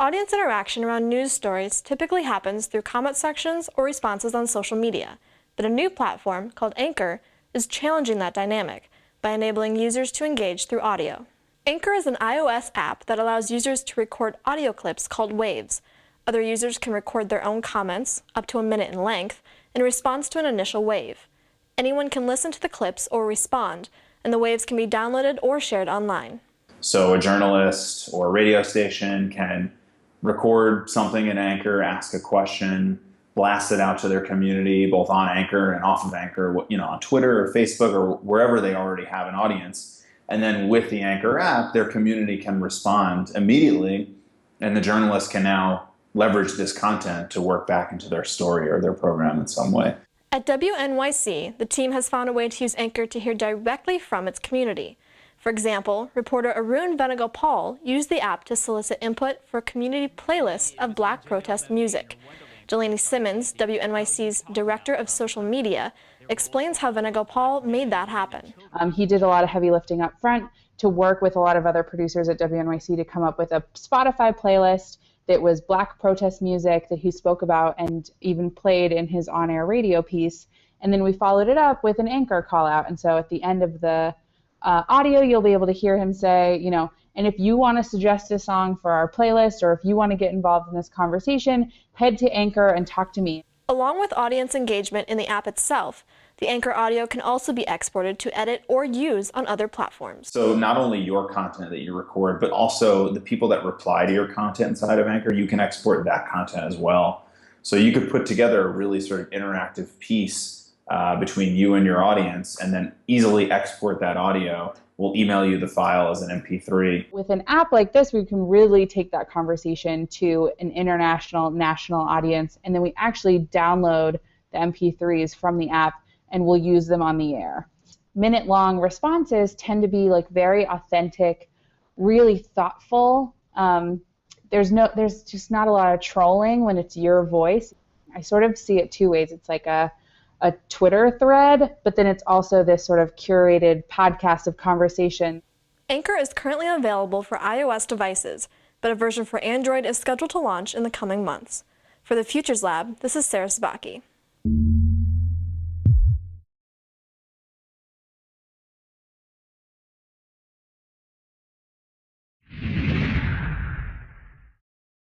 Audience interaction around news stories typically happens through comment sections or responses on social media, but a new platform called Anchor is challenging that dynamic by enabling users to engage through audio. Anchor is an iOS app that allows users to record audio clips called waves. Other users can record their own comments, up to a minute in length, in response to an initial wave. Anyone can listen to the clips or respond, and the waves can be downloaded or shared online. So a journalist or a radio station can record something in Anchor, ask a question, blast it out to their community, both on Anchor and off of Anchor, on Twitter or Facebook or wherever they already have an audience. And then with the Anchor app, their community can respond immediately, and the journalist can now leverage this content to work back into their story or their program in some way. At WNYC, the team has found a way to use Anchor to hear directly from its community. For example, reporter Arun Venugopal used the app to solicit input for a community playlist of Black protest music. Delaney Simmons, WNYC's Director of Social Media, explains how Venugopal made that happen. He did a lot of heavy lifting up front to work with a lot of other producers at WNYC to come up with a Spotify playlist that was Black protest music that he spoke about and even played in his on-air radio piece. And then we followed it up with an Anchor call out. And so at the end of the audio, you'll be able to hear him say, and if you want to suggest a song for our playlist, or if you want to get involved in this conversation, head to Anchor and talk to me. Along with audience engagement in the app itself, the Anchor audio can also be exported to edit or use on other platforms. So not only your content that you record, but also the people that reply to your content inside of Anchor, you can export that content as well. So you could put together a really sort of interactive piece between you and your audience, and then easily export that audio. We'll email you the file as an MP3. With an app like this, we can really take that conversation to an international, national audience, and then we actually download the MP3s from the app and we'll use them on the air. Minute-long responses tend to be very authentic, really thoughtful. There's just not a lot of trolling when it's your voice. I sort of see it two ways. It's like a Twitter thread, but then it's also this sort of curated podcast of conversation. Anchor is currently available for iOS devices, but a version for Android is scheduled to launch in the coming months. For the Futures Lab, this is Sarah Sabaki.